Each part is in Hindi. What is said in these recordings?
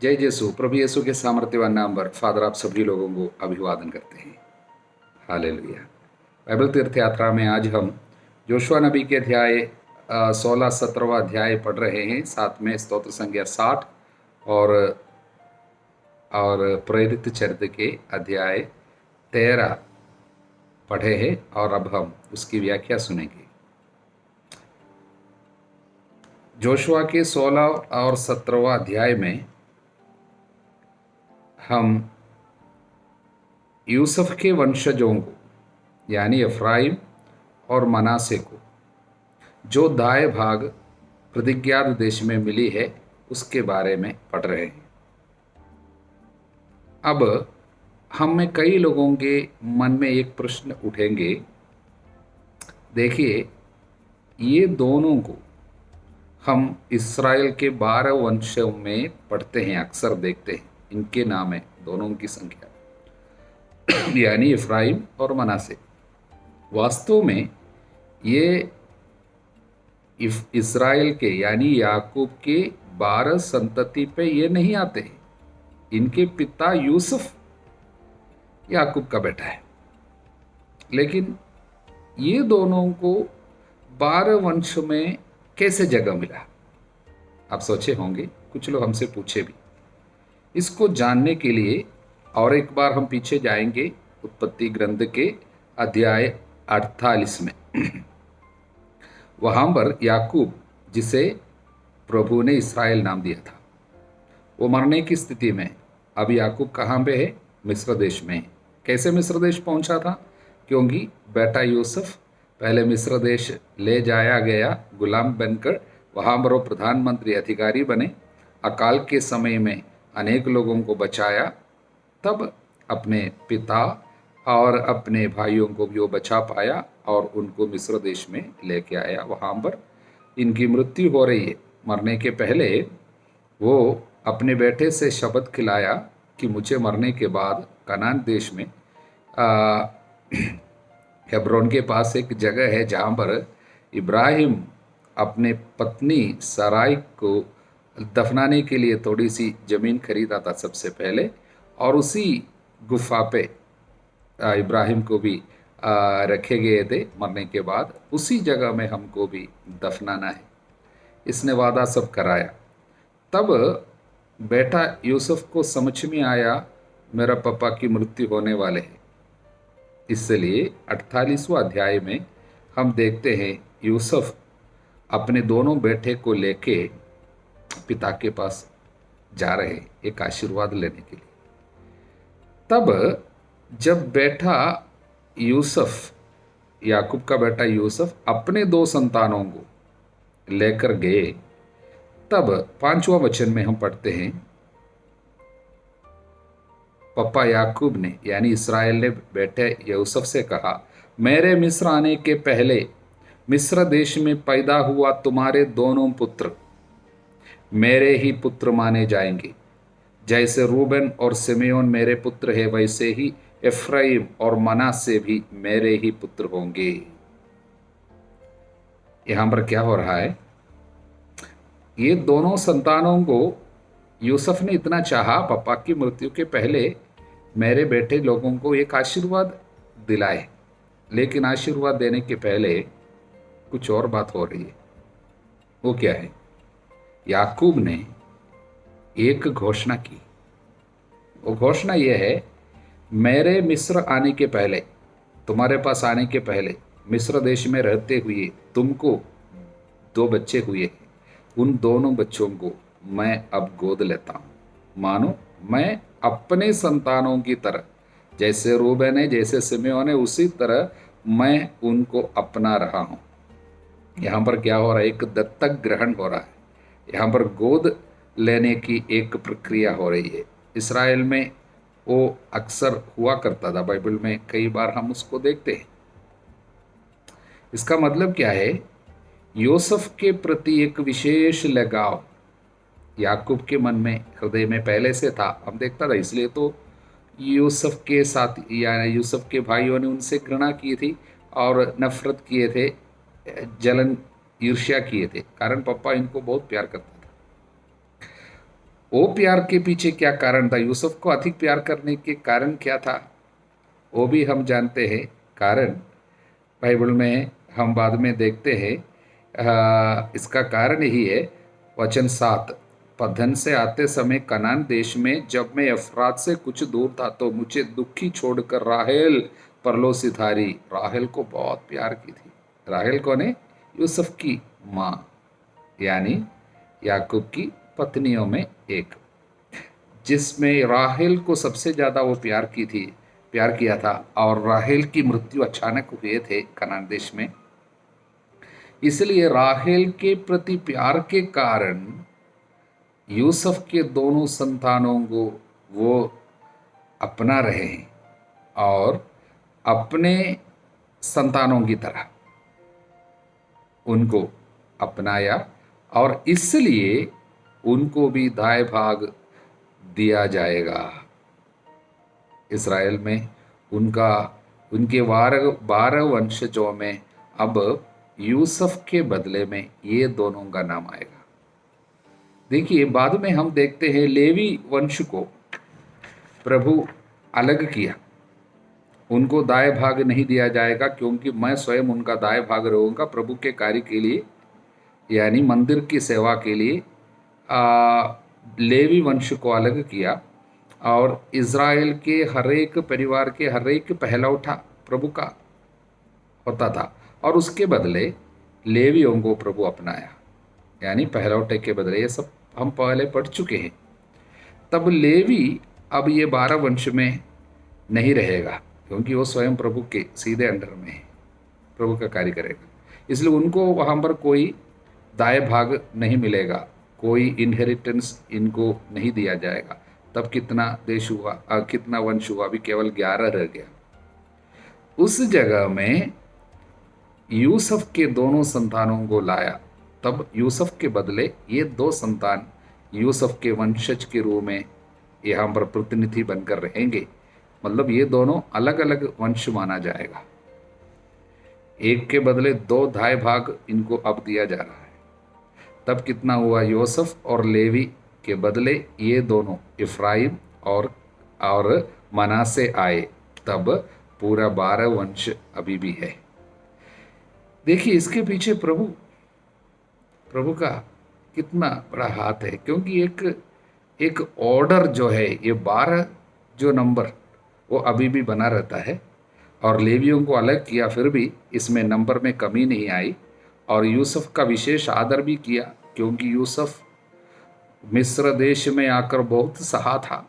जय यीशु। प्रभु यीशु के सामर्थ्यवान नाम पर फादर आप सभी लोगों को अभिवादन करते हैं। हालेलुया। बाइबल तीर्थ यात्रा में आज हम जोशुआ नबी के अध्याय 16-17वां अध्याय पढ़ रहे हैं। साथ में स्तोत्र संख्या 60 और प्रेरित चरित्र के अध्याय 13 पढ़े हैं और अब हम उसकी व्याख्या सुनेंगे। जोशुआ के 16 और 17वां अध्याय में हम यूसुफ के वंशजों को यानी एफ्राइम और मनासे को जो दाएं भाग प्रतिज्ञात देश में मिली है उसके बारे में पढ़ रहे हैं। अब हम में कई लोगों के मन में एक प्रश्न उठेंगे। देखिए, ये दोनों को हम इस्राएल के 12 वंशों में पढ़ते हैं, अक्सर देखते हैं। इनके नाम है दोनों की संख्या यानी इफ्राइम और मनासे। वास्तव में ये इस्राएल के यानी याकूब के 12 संतति पे ये नहीं आते हैं। इनके पिता यूसुफ याकूब का बेटा है, लेकिन ये दोनों को 12 वंश में कैसे जगह मिला? आप सोचे होंगे, कुछ लोग हमसे पूछे भी। इसको जानने के लिए और एक बार हम पीछे जाएंगे उत्पत्ति ग्रंथ के अध्याय 48 में। वहाँ पर याकूब, जिसे प्रभु ने इस्राएल नाम दिया था, वो मरने की स्थिति में। अब याकूब कहाँ पे है? मिस्र देश में। कैसे मिस्र देश पहुँचा था? क्योंकि बेटा यूसुफ पहले मिस्र देश ले जाया गया गुलाम बनकर। वहाँ पर वो प्रधानमंत्री अधिकारी बने। अकाल के समय में अनेक लोगों को बचाया। तब अपने पिता और अपने भाइयों को भी वो बचा पाया और उनको मिस्र देश में लेके आया। वहाँ पर इनकी मृत्यु हो रही है। मरने के पहले वो अपने बेटे से शपथ खिलाया कि मुझे मरने के बाद कनान देश में हेब्रोन के पास एक जगह है जहाँ पर इब्राहिम अपने पत्नी सराय को दफनाने के लिए थोड़ी सी ज़मीन खरीदा था सबसे पहले, और उसी गुफा पे इब्राहिम को भी रखे गए थे। मरने के बाद उसी जगह में हमको भी दफनाना है। इसने वादा सब कराया। तब बेटा यूसुफ को समझ में आया मेरा पापा की मृत्यु होने वाले है। इसलिए 48वां अध्याय में हम देखते हैं यूसुफ अपने दोनों बेटे को लेके पिता के पास जा रहे एक आशीर्वाद लेने के लिए। तब जब बेटा यूसुफ, याकूब का बेटा यूसुफ अपने 2 संतानों को लेकर गए, तब 5वां वचन में हम पढ़ते हैं, पापा याकूब ने यानी इस्राएल ने बेटे यूसुफ से कहा, मेरे मिस्र आने के पहले मिस्र देश में पैदा हुआ तुम्हारे दोनों पुत्र मेरे ही पुत्र माने जाएंगे। जैसे रूबन और सिमेयोन मेरे पुत्र है, वैसे ही एफ्राइम और मनासे भी मेरे ही पुत्र होंगे। यहां पर क्या हो रहा है? ये दोनों संतानों को यूसुफ ने इतना चाहा, पापा की मृत्यु के पहले मेरे बेटे लोगों को एक आशीर्वाद दिलाए, लेकिन आशीर्वाद देने के पहले कुछ और बात हो रही है। वो क्या है? याकूब ने एक घोषणा की। वो घोषणा ये है, मेरे मिस्र आने के पहले, तुम्हारे पास आने के पहले मिस्र देश में रहते हुए तुमको 2 बच्चे हुए, उन दोनों बच्चों को मैं अब गोद लेता हूँ। मानो मैं अपने संतानों की तरह, जैसे रूबन है, जैसे सिमेयोन है, उसी तरह मैं उनको अपना रहा हूँ। यहाँ पर क्या हो रहा है? एक दत्तक ग्रहण हो रहा है। यहाँ पर गोद लेने की एक प्रक्रिया हो रही है। इस्राएल में वो अक्सर हुआ करता था। बाइबल में कई बार हम उसको देखते हैं। इसका मतलब क्या है? यूसुफ के प्रति एक विशेष लगाव याकूब के मन में, हृदय में पहले से था। हम देखता था, इसलिए तो यूसुफ के साथ या यूसुफ के भाइयों ने उनसे घृणा की थी और नफरत किए थे, जलन ईर्ष्या किए थे, कारण पापा इनको बहुत प्यार करता था। वो प्यार के पीछे क्या कारण था, यूसुफ को अधिक प्यार करने के कारण क्या था, वो भी हम जानते हैं। कारण बाइबल में हम बाद में देखते हैं। इसका कारण यही है, वचन 7, पद्दन से आते समय कनान देश में जब मैं अफरात से कुछ दूर था तो मुझे दुखी छोड़कर राहेल परलोसी थारी। राहेल को बहुत प्यार की थी। राहेल कौन है? यूसुफ की माँ, यानी याकूब की पत्नियों में एक, जिसमें राहेल को सबसे ज़्यादा वो प्यार किया था। और राहेल की मृत्यु अचानक हुए थे कनान देश में, इसलिए राहेल के प्रति प्यार के कारण यूसुफ के दोनों संतानों को वो अपना रहे हैं और अपने संतानों की तरह उनको अपनाया, और इसलिए उनको भी दाय भाग दिया जाएगा। इस्राएल में उनके 12 वंशजों में अब यूसुफ के बदले में ये दोनों का नाम आएगा। देखिए, बाद में हम देखते हैं लेवी वंश को प्रभु अलग किया, उनको दाय भाग नहीं दिया जाएगा, क्योंकि मैं स्वयं उनका दाय भाग रहूँगा प्रभु के कार्य के लिए, यानी मंदिर की सेवा के लिए। लेवी वंश को अलग किया और इज़राइल के हर एक परिवार के हर एक पहलौठा प्रभु का होता था, और उसके बदले लेवियों को प्रभु अपनाया, यानी पहलौठे के बदले। ये सब हम पहले पढ़ चुके हैं। तब लेवी अब ये 12 वंश में नहीं रहेगा, क्योंकि वो स्वयं प्रभु के सीधे अंडर में है, प्रभु का कार्य करेगा, इसलिए उनको वहाँ पर कोई दाय भाग नहीं मिलेगा, कोई इनहेरिटेंस इनको नहीं दिया जाएगा। तब कितना देश हुआ, कितना वंश हुआ? अभी केवल 11 रह गया। उस जगह में यूसुफ के दोनों संतानों को लाया। तब यूसुफ के बदले ये 2 संतान यूसुफ के वंशज के रूप में यहाँ पर प्रतिनिधि बनकर रहेंगे। मतलब ये दोनों अलग अलग वंश माना जाएगा। एक के बदले 2 दाय भाग इनको अब दिया जा रहा है। तब कितना हुआ? यूसुफ और लेवी के बदले ये दोनों इफ्राइम और मनासे आए। तब पूरा 12 वंश अभी भी है। देखिए, इसके पीछे प्रभु का कितना बड़ा हाथ है, क्योंकि एक ऑर्डर जो है, ये 12 जो नंबर वो अभी भी बना रहता है, और लेवियों को अलग किया, फिर भी इसमें नंबर में कमी नहीं आई। और यूसुफ का विशेष आदर भी किया, क्योंकि यूसुफ मिस्र देश में आकर बहुत सहा था,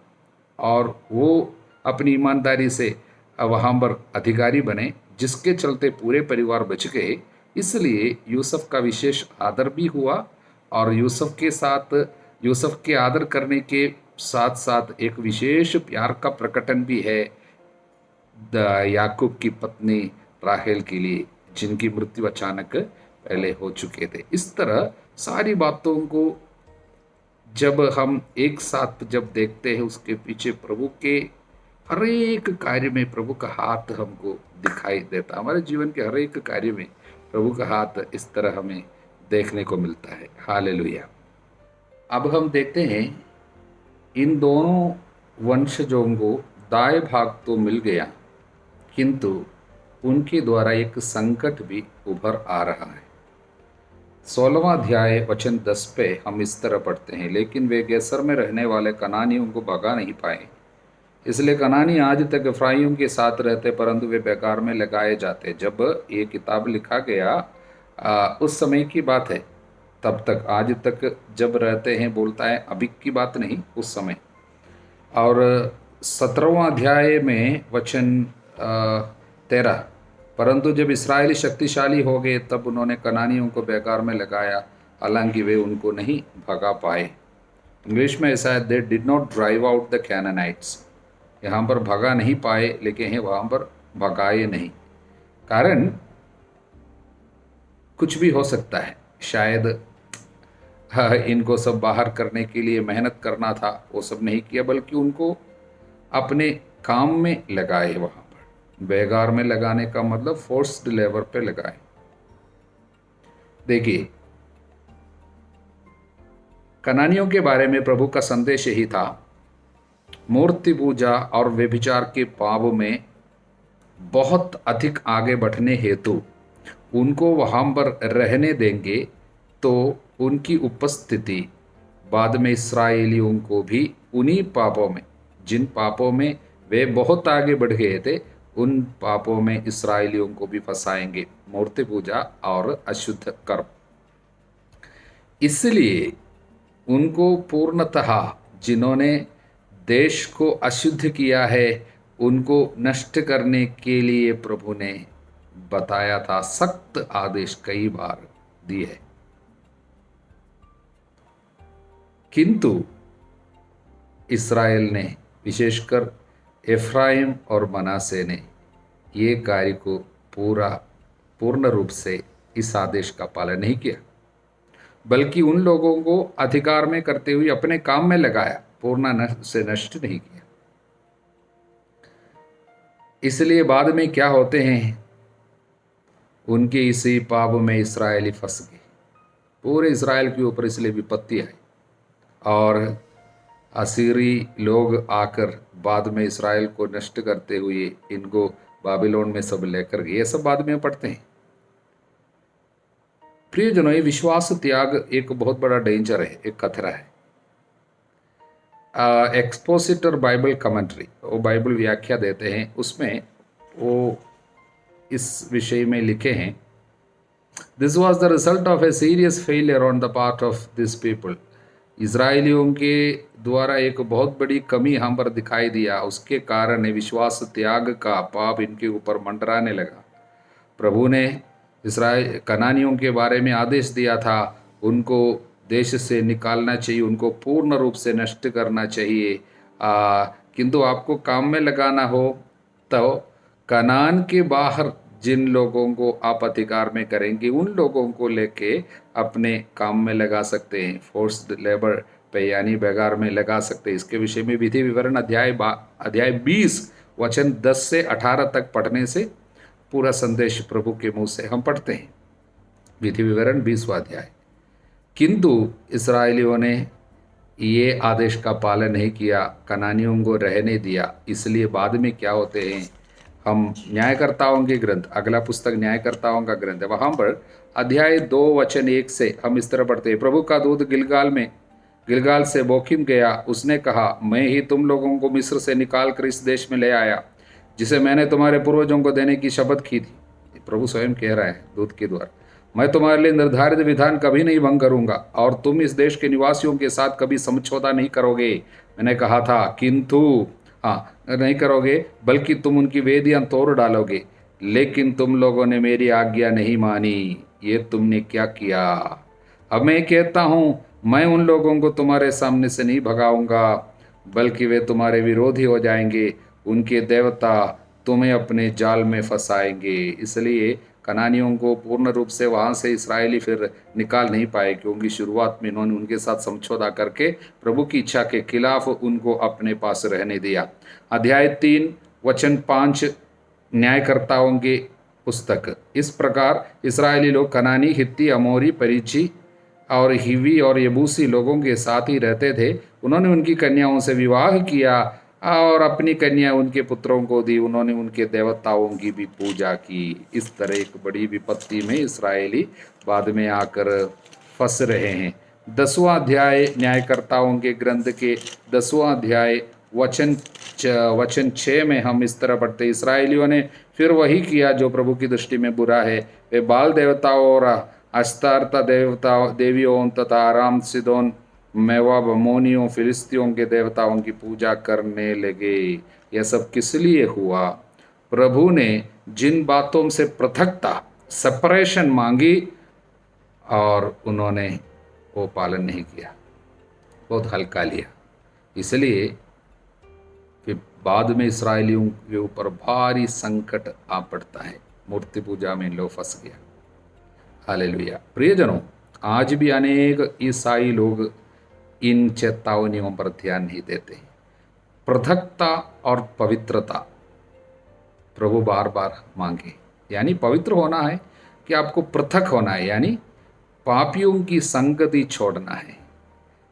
और वो अपनी ईमानदारी से वहाँ पर अधिकारी बने, जिसके चलते पूरे परिवार बच गए। इसलिए यूसुफ का विशेष आदर भी हुआ, और यूसुफ के आदर करने के साथ साथ एक विशेष प्यार का प्रकटन भी है याकूब की पत्नी राहेल के लिए, जिनकी मृत्यु अचानक पहले हो चुके थे। इस तरह सारी बातों को जब हम एक साथ जब देखते हैं, उसके पीछे प्रभु के हर एक कार्य में प्रभु का हाथ हमको दिखाई देता। हमारे जीवन के हर एक कार्य में प्रभु का हाथ इस तरह हमें देखने को मिलता है। हालेलुया। अब हम देखते हैं, इन दोनों वंशजों को दाय भाग तो मिल गया, किंतु उनके द्वारा एक संकट भी उभर आ रहा है। 16वां अध्याय वचन 10 पे हम इस तरह पढ़ते हैं, लेकिन वे गेसर में रहने वाले कनानियों को भगा नहीं पाए, इसलिए कनानी आज तक इफ्राइम के साथ रहते, परंतु वे बेकार में लगाए जाते। जब ये किताब लिखा गया उस समय की बात है, तब तक आज तक जब रहते हैं, बोलता है अभी की बात नहीं, उस समय। और 17वां अध्याय में वचन 13, परंतु जब इस्राएली शक्तिशाली हो गए तब उन्होंने कनानियों को बेकार में लगाया, हालांकि वे उनको नहीं भगा पाए। इंग्लिश में ऐसा है, they did not drive out the Canaanites. यहाँ पर भगा नहीं पाए, लेकिन वहाँ पर भगाए नहीं। कारण कुछ भी हो सकता है, शायद इनको सब बाहर करने के लिए मेहनत करना था, वो सब नहीं किया, बल्कि उनको अपने काम में लगाए। वहाँ पर बेगार में लगाने का मतलब फोर्स्ड लेबर पे लगाए। देखिए, कनानियों के बारे में प्रभु का संदेश यही था, मूर्ति पूजा और व्यभिचार के पाप में बहुत अधिक आगे बढ़ने हेतु उनको वहाँ पर रहने देंगे तो उनकी उपस्थिति बाद में इसराइलियों को भी उन्हीं पापों में, जिन पापों में वे बहुत आगे बढ़ गए थे, उन पापों में इसराइलियों को भी फंसाएंगे, मूर्ति पूजा और अशुद्ध कर्म। इसलिए उनको पूर्णतः, जिन्होंने देश को अशुद्ध किया है, उनको नष्ट करने के लिए प्रभु ने बताया था, सख्त आदेश कई बार दिए है। किंतु इस्राएल ने, विशेषकर एफ्राइम और मनासे ने ये कार्य को पूर्ण रूप से इस आदेश का पालन नहीं किया, बल्कि उन लोगों को अधिकार में करते हुए अपने काम में लगाया, पूर्ण से नष्ट नहीं किया। इसलिए बाद में क्या होते हैं, उनके इसी पाप में इस्राएली फंस गए, पूरे इस्राएल के ऊपर इसलिए विपत्ति आई और असीरी लोग आकर बाद में इस्राएल को नष्ट करते हुए इनको बाबिलोन में सब लेकर गए। ये सब बाद में पढ़ते हैं। प्रियजनों, ये विश्वास त्याग एक बहुत बड़ा डेंजर है, एक खतरा है। एक्सपोसिटर बाइबल कमेंट्री, वो बाइबल व्याख्या देते हैं, उसमें वो इस विषय में लिखे हैं, this was the result of a serious failure on the part of this people. इजराइलियों के द्वारा एक बहुत बड़ी कमी यहाँ पर दिखाई दिया, उसके कारण विश्वास त्याग का पाप इनके ऊपर मंडराने लगा। प्रभु ने इस्राएल कनानियों के बारे में आदेश दिया था, उनको देश से निकालना चाहिए, उनको पूर्ण रूप से नष्ट करना चाहिए, किंतु आपको काम में लगाना हो तो कनान के बाहर जिन लोगों को आप अधिकार में करेंगे, उन लोगों को लेके अपने काम में लगा सकते हैं, फोर्स्ड लेबर पे यानी बेगार में लगा सकते हैं। इसके विषय में विधि विवरण अध्याय 20 वचन 10 से 18 तक पढ़ने से पूरा संदेश प्रभु के मुंह से हम पढ़ते हैं। विधि विवरण 20वां अध्याय। किंतु इसराइलियों ने ये आदेश का पालन नहीं किया, कनानियों को रहने दिया। इसलिए बाद में क्या होते हैं, हम न्यायकर्ताओं के ग्रंथ, अगला पुस्तक न्यायकर्ताओं का ग्रंथ है, वहाँ पर अध्याय 2 वचन 1 से हम इस तरह पढ़ते हैं, प्रभु का दूत गिलगाल से बोखिम गया, उसने कहा, मैं ही तुम लोगों को मिस्र से निकाल कर इस देश में ले आया, जिसे मैंने तुम्हारे पूर्वजों को देने की शपथ की थी। प्रभु स्वयं कह रहा है दूत के द्वारा, मैं तुम्हारे लिए निर्धारित विधान कभी नहीं भंग करूंगा और तुम इस देश के निवासियों के साथ कभी समझौता नहीं करोगे। मैंने कहा था, किंतु नहीं करोगे, बल्कि तुम उनकी वेदियां तोड़ डालोगे। लेकिन तुम लोगों ने मेरी आज्ञा नहीं मानी, ये तुमने क्या किया। अब मैं कहता हूँ, मैं उन लोगों को तुम्हारे सामने से नहीं भगाऊंगा, बल्कि वे तुम्हारे विरोधी हो जाएंगे, उनके देवता तुम्हें अपने जाल में फंसाएंगे। इसलिए कनानियों को पूर्ण रूप से वहाँ से इसराइली फिर निकाल नहीं पाए, क्योंकि शुरुआत में इन्होंने उनके साथ समझौता करके प्रभु की इच्छा के खिलाफ उनको अपने पास रहने दिया। अध्याय 3 वचन 5 न्यायकर्ताओं के पुस्तक। इस प्रकार इसराइली लोग कनानी, हित्ती, अमोरी, परिची और हिवी और यबूसी लोगों के साथ ही रहते थे। उन्होंने उनकी कन्याओं से विवाह किया और अपनी कन्या उनके पुत्रों को दी। उन्होंने उनके देवताओं की भी पूजा की। इस तरह एक बड़ी विपत्ति में इसराइली बाद में आकर फंस रहे हैं। 10वां अध्याय न्यायकर्ताओं के ग्रंथ के 10वां अध्याय वचन 6 में हम इस तरह पढ़ते, इसराइलियों ने फिर वही किया जो प्रभु की दृष्टि में बुरा है। वे बाल देवताओं और अस्तारता देवियों तथा आराम, सिदोन, मेवाब, अमोनियों, फिलिस्तियों के देवताओं की पूजा करने लगे। यह सब किस लिए हुआ? प्रभु ने जिन बातों से पृथकता, सेपरेशन मांगी और उन्होंने वो पालन नहीं किया, बहुत हल्का लिया। इसलिए फिर बाद में इसराइलियों के ऊपर भारी संकट आ पड़ता है। मूर्ति पूजा में लोग फंस गया। हालेलुया। प्रियजनों, आज भी अनेक ईसाई लोग इन चेतावनियों पर ध्यान नहीं देते। पृथकता और पवित्रता प्रभु बार बार मांगे, यानी पवित्र होना है कि आपको पृथक होना है, यानी पापियों की संगति छोड़ना है।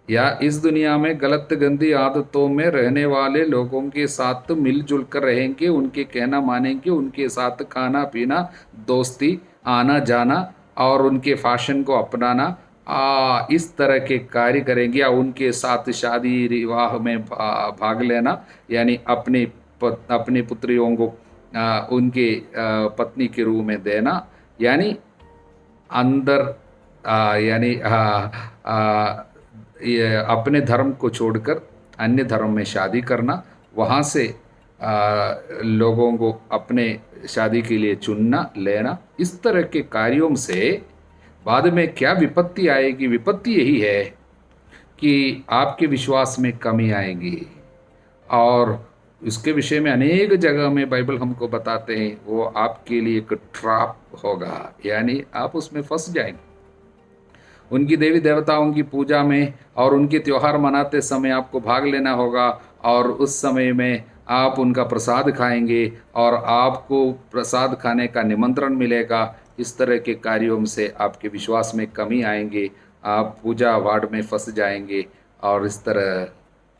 या इस दुनिया में गलत गंदी आदतों में रहने वाले लोगों के साथ मिलजुल कर रहेंगे, उनके कहना मानेंगे, उनके साथ खाना पीना, दोस्ती, आना जाना और उनके फैशन को अपनाना, इस तरह के कार्य करेंगे, या उनके साथ शादी विवाह में भाग लेना, यानी अपनी पुत्रियों को उनके पत्नी के रूप में देना, यानी अंदर यानी ये अपने धर्म को छोड़कर अन्य धर्म में शादी करना, वहाँ से लोगों को अपने शादी के लिए चुनना लेना, इस तरह के कार्यों से बाद में क्या विपत्ति आएगी? विपत्ति यही है कि आपके विश्वास में कमी आएगी, और इसके विषय में अनेक जगह में बाइबल हमको बताते हैं, वो आपके लिए एक ट्रैप होगा, यानी आप उसमें फंस जाएंगे। उनकी देवी देवताओं की पूजा में और उनके त्यौहार मनाते समय आपको भाग लेना होगा, और उस समय में आप उनका प्रसाद खाएंगे और आपको प्रसाद खाने का निमंत्रण मिलेगा। इस तरह के कार्यों से आपके विश्वास में कमी आएंगे, आप पूजा वार्ड में फंस जाएंगे, और इस तरह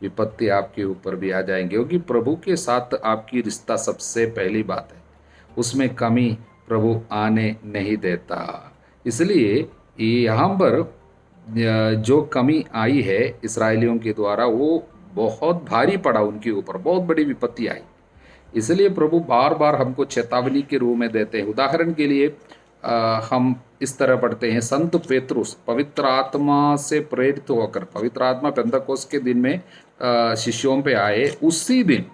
विपत्ति आपके ऊपर भी आ जाएंगे, क्योंकि प्रभु के साथ आपकी रिश्ता सबसे पहली बात है, उसमें कमी प्रभु आने नहीं देता। इसलिए यहाँ पर जो कमी आई है इस्राएलियों के द्वारा, वो बहुत भारी पड़ा उनके ऊपर, बहुत बड़ी विपत्ति आई। इसलिए प्रभु बार बार हमको चेतावनी के रूप में देते हैं। उदाहरण के लिए हम इस तरह पढ़ते हैं, संत पेतरुस पवित्र आत्मा से प्रेरित होकर, पवित्र आत्मा पेंतकोस्त के दिन में शिष्यों पे आए, उसी दिन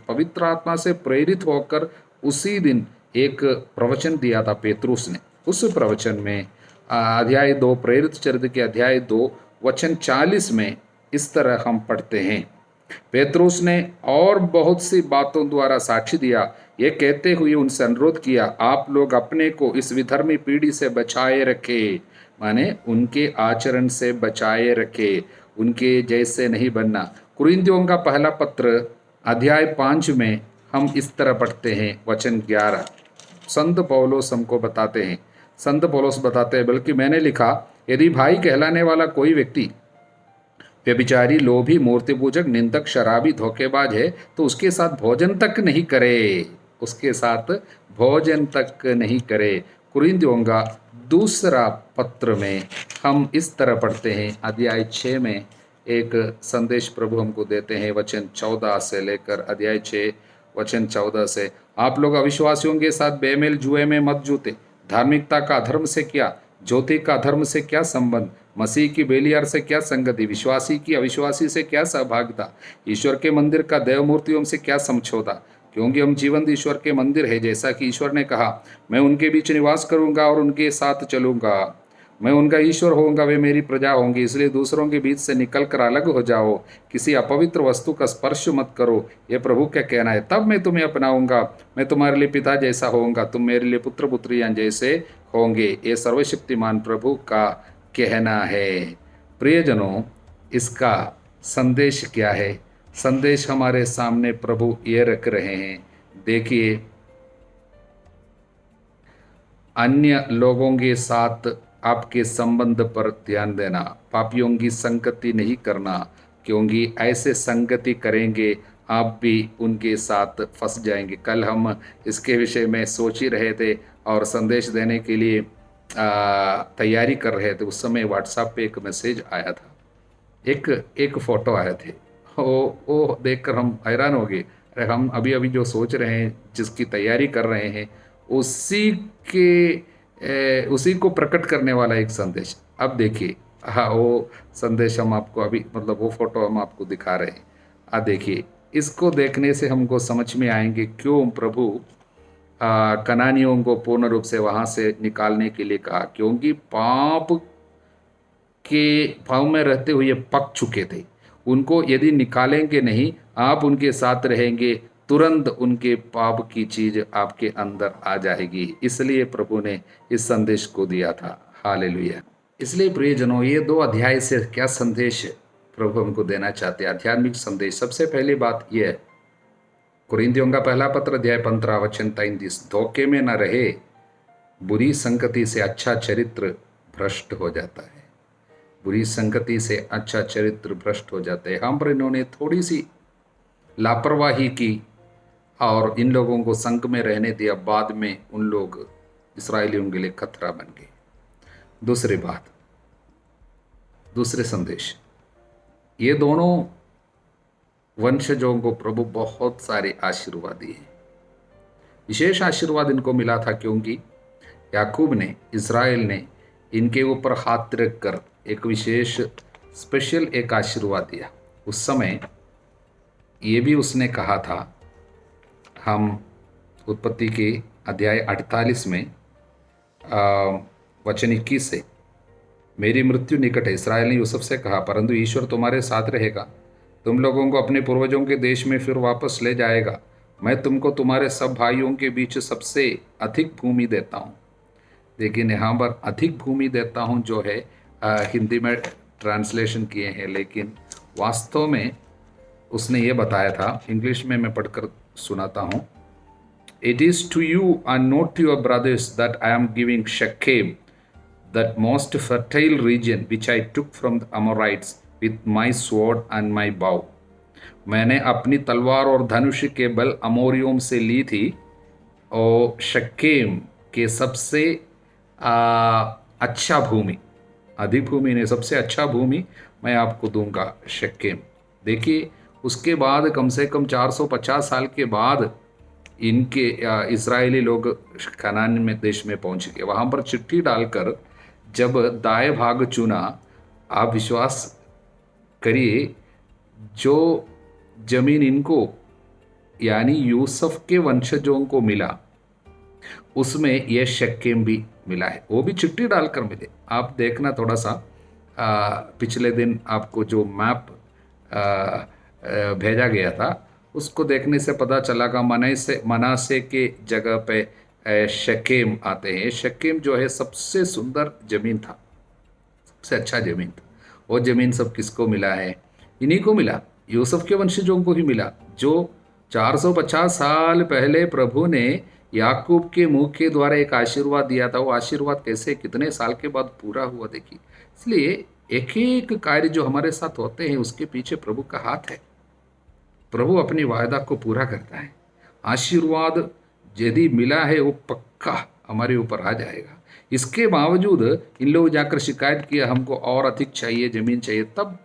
पवित्र आत्मा से प्रेरित होकर उसी दिन एक प्रवचन दिया था पेतरुस ने। उस प्रवचन में अध्याय 2 प्रेरित चरित्र के अध्याय 2 वचन 40 में इस तरह हम पढ़ते हैं, पेतरुस ने और बहुत सी बातों द्वारा साक्षी दिया, ये कहते हुए उनसे अनुरोध किया, आप लोग अपने को इस विधर्मी पीढ़ी से बचाए रखे, माने उनके आचरण से बचाए रखे, उनके जैसे नहीं बनना। कुरिन्थियों का पहला पत्र अध्याय 5 में हम इस तरह पढ़ते हैं, वचन 11 संत पौलुस हमको बताते हैं, संत पौलुस बताते हैं, बल्कि मैंने लिखा, यदि भाई कहलाने वाला कोई व्यक्ति व्यभिचारी, लोभी, मूर्ति पूजक, निंदक, शराबी, धोखेबाज है, तो उसके साथ भोजन तक नहीं करे, उसके साथ भोजन तक नहीं करे। कुरिन्थियों का दूसरा पत्र में हम इस तरह पढ़ते हैं, अध्याय 6 में एक संदेश प्रभु हमको देते हैं, वचन 14 से लेकर अध्याय 6 वचन 14 से, आप लोग अविश्वासियों के साथ बेमेल जुए में मत जूते, धार्मिकता का अधर्म से क्या, ज्योति का धर्म से क्या संबंध, मसीह की बेलियार से क्या संगति, विश्वासी की अविश्वासी से क्या सहभागिता, ईश्वर के मंदिर का देव मूर्तियों से क्या समझौता, क्योंकि हम जीवंत ईश्वर के मंदिर है, जैसा कि ईश्वर ने कहा, मैं उनके बीच निवास करूंगा और उनके साथ चलूंगा, मैं उनका ईश्वर होऊंगा, वे मेरी प्रजा होंगी। इसलिए दूसरों के बीच से निकलकर अलग हो जाओ, किसी अपवित्र वस्तु का स्पर्श मत करो, ये प्रभु क्या कहना है, तब मैं तुम्हें अपनाऊंगा, मैं तुम्हारे लिए पिता जैसा होऊंगा, तुम मेरे लिए पुत्र पुत्रियां जैसे होंगे, ये सर्वशक्तिमान प्रभु का कहना है। प्रियजनों, इसका संदेश क्या है? संदेश हमारे सामने प्रभु ये रख रहे हैं, देखिए, अन्य लोगों के साथ आपके संबंध पर ध्यान देना, पापियों की संगति नहीं करना, क्योंकि ऐसे संगति करेंगे आप भी उनके साथ फंस जाएंगे। कल हम इसके विषय में सोच ही रहे थे और संदेश देने के लिए तैयारी कर रहे थे, उस समय व्हाट्सएप पे एक मैसेज आया था, एक फ़ोटो आए थे, वो देखकर हम हैरान हो गए। अरे हम अभी जो सोच रहे हैं, जिसकी तैयारी कर रहे हैं, उसी को प्रकट करने वाला एक संदेश। अब देखिए, हाँ, वो संदेश हम आपको अभी, मतलब वो फोटो हम आपको दिखा रहे हैं। देखिए, इसको देखने से हमको समझ में आएंगे क्यों प्रभु कनानियों को पूर्ण रूप से वहाँ से निकालने के लिए कहा, क्योंकि पाप में रहते हुए पक चुके थे। उनको यदि निकालेंगे नहीं, आप उनके साथ रहेंगे, तुरंत उनके पाप की चीज आपके अंदर आ जाएगी। इसलिए प्रभु ने इस संदेश को दिया था। हालेलुया। इसलिए प्रियजनों, ये 2 अध्याय से क्या संदेश प्रभु हमको देना चाहते हैं? आध्यात्मिक संदेश। सबसे पहली बात यह है, कुरिन्थियों का पहला पत्र अध्याय 15 वचन 33, धोखे में न रहे, बुरी संगति से अच्छा चरित्र भ्रष्ट हो जाता है। बुरी संगति से अच्छा चरित्र भ्रष्ट हो जाते हैं। हम पर इन्होंने थोड़ी सी लापरवाही की और इन लोगों को संघ में रहने दिया। बाद में उन लोग इसराइलियों के लिए खतरा बन गए। दूसरी बात, दूसरे संदेश, ये दोनों वंशजों को प्रभु बहुत सारे आशीर्वाद दिए। विशेष आशीर्वाद इनको मिला था क्योंकि याकूब ने, इज़राइल ने इनके ऊपर हाथ रख कर एक विशेष स्पेशल एक आशीर्वाद दिया। उस समय ये भी उसने कहा था, हम उत्पत्ति के अध्याय 48 में वचन 21 से, मेरी मृत्यु निकट है। इस्राएल ने यूसुफ से कहा, परंतु ईश्वर तुम्हारे साथ रहेगा, तुम लोगों को अपने पूर्वजों के देश में फिर वापस ले जाएगा। मैं तुमको तुम्हारे सब भाइयों के बीच सबसे अधिक भूमि देता हूँ। लेकिन यहाँ पर अधिक भूमि देता हूँ जो है हिंदी में ट्रांसलेशन किए हैं, लेकिन वास्तव में उसने ये बताया था। इंग्लिश में मैं पढ़कर सुनाता हूँ। It is to you and not to your brothers that I am giving Shechem, that most fertile region which I took from the Amorites with my sword and my bow। मैंने अपनी तलवार और धनुष के बल अमोरियों से ली थी और शक्केम के सबसे अच्छा भूमि, अधिक भूमि नहीं, सबसे अच्छा भूमि मैं आपको दूंगा, शक्केम। देखिए, उसके बाद कम से कम 450 साल के बाद इनके इजरायली लोग कनान में देश में पहुंच गए। वहाँ पर चिट्ठी डालकर जब दाएं भाग चुना, आप विश्वास करिए, जो जमीन इनको यानी यूसुफ के वंशजों को मिला उसमें यह शक्केम भी मिला है। वो भी चिट्ठी डालकर मिले। आप देखना थोड़ा सा, पिछले दिन आपको जो मैप भेजा गया था उसको देखने से पता चला कि मनासे के जगह पे शकेम आते हैं। शकेम जो है सबसे सुंदर ज़मीन था, सबसे अच्छा ज़मीन था। वो ज़मीन सब किसको मिला है? इन्हीं को मिला, यूसुफ के वंशजों को ही मिला। जो 450 साल पहले प्रभु ने याकूब के मुंह के द्वारा एक आशीर्वाद दिया था, वो आशीर्वाद कैसे कितने साल के बाद पूरा हुआ देखिए। इसलिए एक एक कार्य जो हमारे साथ होते हैं उसके पीछे प्रभु का हाथ है। प्रभु अपनी वायदा को पूरा करता है। आशीर्वाद यदि मिला है वो पक्का हमारे ऊपर आ जाएगा। इसके बावजूद इन लोग जाकर शिकायत किया, हमको और अधिक चाहिए, ज़मीन चाहिए। तब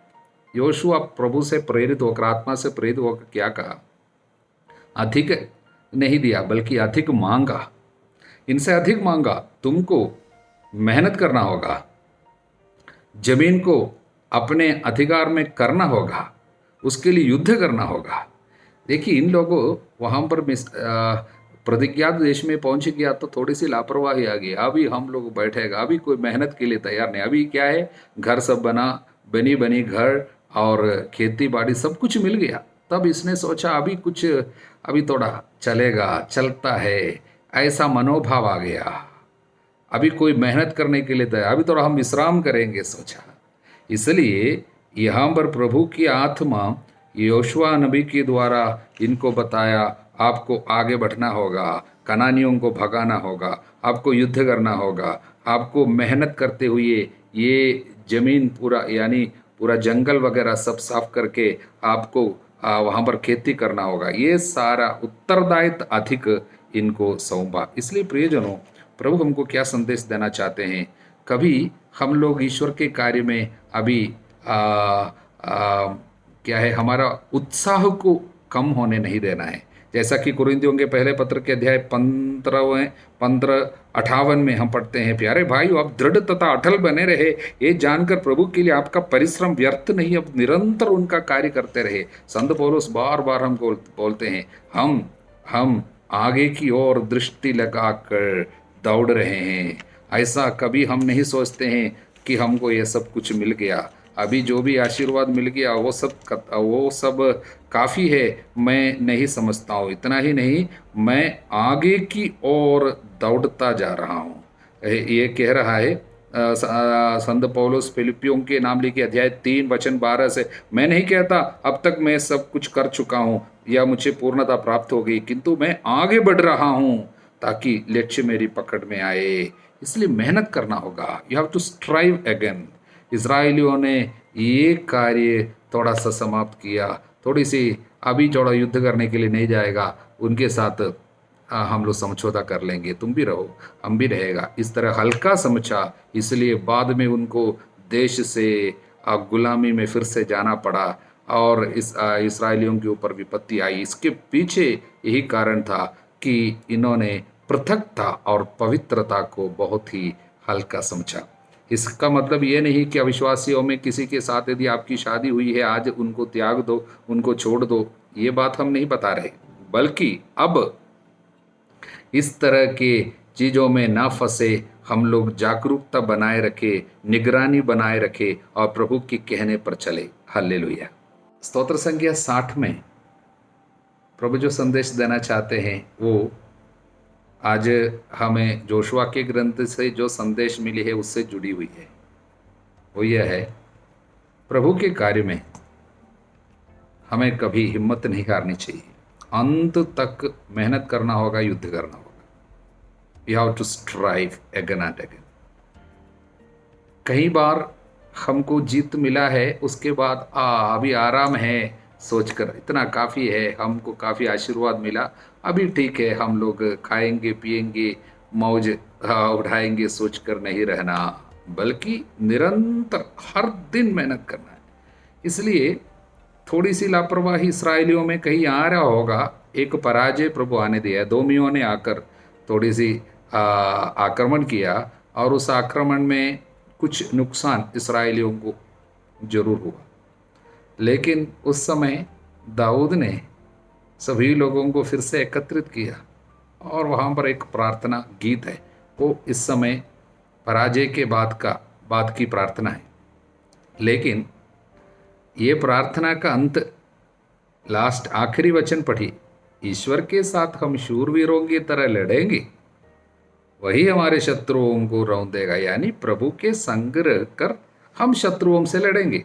योशुआ प्रभु से प्रेरित होकर, आत्मा से प्रेरित होकर क्या कहा? अधिक नहीं दिया बल्कि अधिक मांगा, इनसे अधिक मांगा। तुमको मेहनत करना होगा, जमीन को अपने अधिकार में करना होगा, उसके लिए युद्ध करना होगा। देखिए, इन लोगों वहाँ पर प्रतिज्ञात देश में पहुंच गया तो थोड़ी सी लापरवाही आ गई। अभी हम लोग बैठेगा, अभी कोई मेहनत के लिए तैयार नहीं। अभी क्या है, घर सब बनी घर और खेती बाड़ी सब कुछ मिल गया। तब इसने सोचा अभी थोड़ा चलेगा, चलता है, ऐसा मनोभाव आ गया। अभी कोई मेहनत करने के लिए तैयार, अभी थोड़ा हम विश्राम करेंगे सोचा। इसलिए यहाँ पर प्रभु की आत्मा योशुआ नबी के द्वारा इनको बताया, आपको आगे बढ़ना होगा, कनानियों को भगाना होगा, आपको युद्ध करना होगा, आपको मेहनत करते हुए ये ज़मीन पूरा जंगल वगैरह सब साफ करके आपको वहाँ पर खेती करना होगा। ये सारा उत्तरदायित्व अधिक इनको सौंपा। इसलिए प्रियजनों, प्रभु हमको क्या संदेश देना चाहते हैं? कभी हम लोग ईश्वर के कार्य में अभी क्या है, हमारा उत्साह को कम होने नहीं देना है। जैसा कि कुरिन्थियों के पहले पत्र के अध्याय 15-58 में हम पढ़ते हैं, प्यारे भाइयों, आप दृढ़ तथा अटल बने रहे, ये जानकर प्रभु के लिए आपका परिश्रम व्यर्थ नहीं, अब निरंतर उनका कार्य करते रहे। संत पौलुस बार बार हमको बोलते हैं, हम आगे की ओर दृष्टि लगाकर दौड़ रहे हैं। ऐसा कभी हम नहीं सोचते हैं कि हमको ये सब कुछ मिल गया, अभी जो भी आशीर्वाद मिल गया वो सब काफ़ी है, मैं नहीं समझता हूँ। इतना ही नहीं, मैं आगे की ओर दौड़ता जा रहा हूँ। ये कह रहा है संत पौलुस फिलिपियों के नाम लिखे अध्याय 3 वचन 12 से। मैं नहीं कहता अब तक मैं सब कुछ कर चुका हूँ या मुझे पूर्णता प्राप्त हो गई, किंतु मैं आगे बढ़ रहा हूँ ताकि लक्ष्य मेरी पकड़ में आए। इसलिए मेहनत करना होगा। You have to strive again. इसराइलियों ने ये कार्य थोड़ा सा समाप्त किया, थोड़ी सी अभी थोड़ा युद्ध करने के लिए नहीं जाएगा, उनके साथ हम लोग समझौता कर लेंगे, तुम भी रहो हम भी रहेगा, इस तरह हल्का समझा। इसलिए बाद में उनको देश से गुलामी में फिर से जाना पड़ा और इसराइलियों के ऊपर विपत्ति आई। इसके पीछे यही कारण था कि इन्होंने पृथकता और पवित्रता को बहुत ही हल्का समझा। इसका मतलब ये नहीं कि अविश्वासियों में किसी के साथ यदि आपकी शादी हुई है आज उनको त्याग दो, उनको छोड़ दो, ये बात हम नहीं बता रहे, बल्कि अब इस तरह के चीज़ों में ना फंसे, हम लोग जागरूकता बनाए रखे, निगरानी बनाए रखे और प्रभु के कहने पर चले। हालेलुया। स्तोत्र संख्या 60 में प्रभु जो संदेश देना चाहते हैं वो आज हमें जोशुआ के ग्रंथ से जो संदेश मिली है उससे जुड़ी हुई है। वो यह है, प्रभु के कार्य में हमें कभी हिम्मत नहीं हारनी चाहिए, अंत तक मेहनत करना होगा, युद्ध करना होगा। We have to strive again and again. कई बार हमको जीत मिला है, उसके बाद अभी आराम है सोचकर, इतना काफ़ी है, हमको काफ़ी आशीर्वाद मिला, अभी ठीक है, हम लोग खाएंगे पिएंगे मौज उठाएंगे सोचकर नहीं रहना, बल्कि निरंतर हर दिन मेहनत करना है। इसलिए थोड़ी सी लापरवाही इसराइलियों में कहीं आ रहा होगा, एक पराजय प्रभु आने दिया। दोमियों ने आकर थोड़ी सी आक्रमण किया और उस आक्रमण में कुछ नुकसान इसराइलियों को जरूर हुआ, लेकिन उस समय दाऊद ने सभी लोगों को फिर से एकत्रित किया और वहाँ पर एक प्रार्थना गीत है, वो इस समय पराजय के बाद की प्रार्थना है। लेकिन ये प्रार्थना का अंत लास्ट आखिरी वचन पढ़िए, ईश्वर के साथ हम शूरवीरों की तरह लड़ेंगे, वही हमारे शत्रुओं को रौंदेगा। यानी प्रभु के संग कर हम शत्रुओं से लड़ेंगे,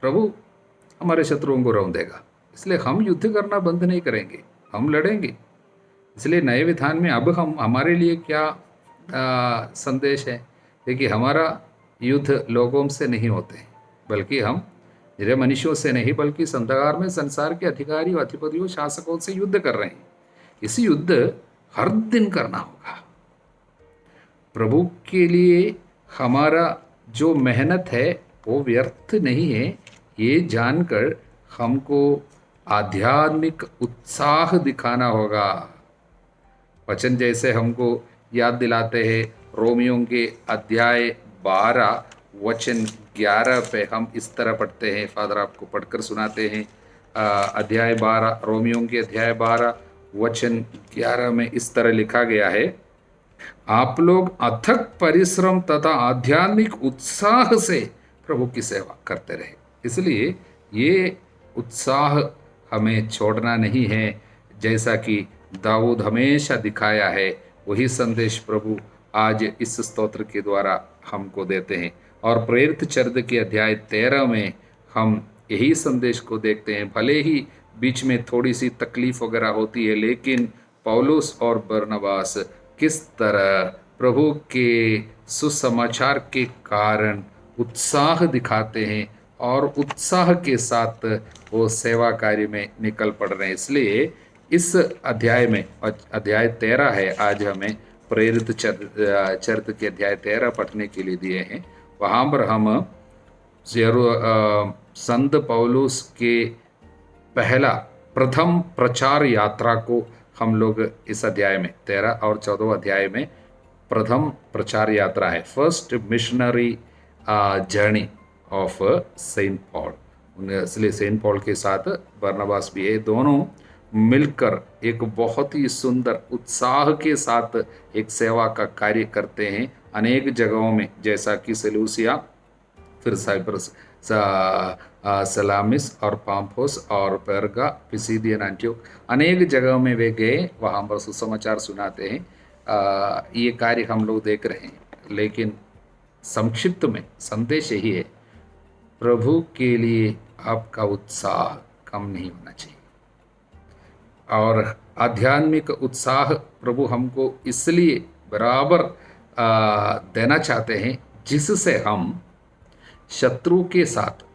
प्रभु हमारे शत्रुओं को रौंदेगा। इसलिए हम युद्ध करना बंद नहीं करेंगे, हम लड़ेंगे। इसलिए नए विधान में अब हम हमारे लिए क्या संदेश है? देखिए, हमारा युद्ध लोगों से नहीं होते, बल्कि हम निरे मनुष्यों से नहीं, बल्कि अंधकार में संसार के अधिकारियों, अधिपतियों, शासकों से युद्ध कर रहे हैं। इस युद्ध हर दिन करना होगा। प्रभु के लिए हमारा जो मेहनत है वो व्यर्थ नहीं है, ये जानकर हमको आध्यात्मिक उत्साह दिखाना होगा। वचन जैसे हमको याद दिलाते हैं, रोमियों के अध्याय 12 वचन 11 पे हम इस तरह पढ़ते हैं, फादर आपको पढ़कर सुनाते हैं। अध्याय 12, रोमियों के अध्याय 12 वचन 11 में इस तरह लिखा गया है, आप लोग अथक परिश्रम तथा आध्यात्मिक उत्साह से प्रभु की सेवा करते रहे। इसलिए ये उत्साह हमें छोड़ना नहीं है, जैसा कि दाऊद हमेशा दिखाया है। वही संदेश प्रभु आज इस स्तोत्र के द्वारा हमको देते हैं। और प्रेरित चरित्र के अध्याय 13 में हम यही संदेश को देखते हैं। भले ही बीच में थोड़ी सी तकलीफ वगैरह होती है, लेकिन पौलुस और बरनबास किस तरह प्रभु के सुसमाचार के कारण उत्साह दिखाते हैं और उत्साह के साथ वो सेवा कार्य में निकल पड़ रहे हैं। इसलिए इस अध्याय में, अध्याय 13 है, आज हमें प्रेरित चरित्र के अध्याय 13 पढ़ने के लिए दिए हैं। वहाँ पर हम संत पौलुस के प्रथम प्रचार यात्रा को हम लोग इस अध्याय में 13 और 14 अध्याय में प्रथम प्रचार यात्रा है, first missionary journey of Saint Paul. इसलिए सेंट पॉल के साथ बरनबास भी है, दोनों मिलकर एक बहुत ही सुंदर उत्साह के साथ एक सेवा का कार्य करते हैं अनेक जगहों में, जैसा कि सेलूसिया, फिर साइप्रस, सलामिस और पाम्फोस और पेरगा, पिसिदियन, एंटियोक, अनेक जगहों में वे गए, वहाँ पर सुसमाचार सुनाते हैं। ये कार्य हम लोग देख रहे हैं। लेकिन संक्षिप्त में संदेश यही है, प्रभु के लिए आपका उत्साह कम नहीं होना चाहिए। और आध्यात्मिक उत्साह प्रभु हमको इसलिए बराबर देना चाहते हैं, जिससे हम शत्रु के साथ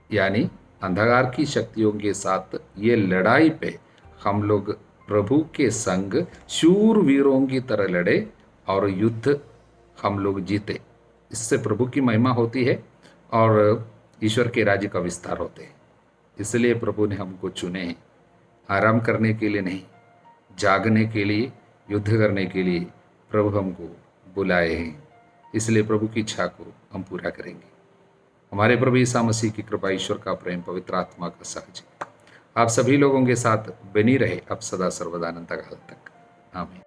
यानी अंधकार की शक्तियों के साथ ये लड़ाई पे हम लोग प्रभु के संग शूरवीरों की तरह लड़े और युद्ध हम लोग जीते। इससे प्रभु की महिमा होती है और ईश्वर के राज्य का विस्तार होते हैं। इसलिए प्रभु ने हमको चुने हैं, आराम करने के लिए नहीं, जागने के लिए, युद्ध करने के लिए प्रभु हमको बुलाए हैं। इसलिए प्रभु की इच्छा को हम पूरा करेंगे। हमारे प्रभु ईसा मसीह की कृपा, ईश्वर का प्रेम, पवित्र आत्मा का सहज आप सभी लोगों के साथ बनी रहे अब सदा सर्वदा अनंत काल तक। आमीन।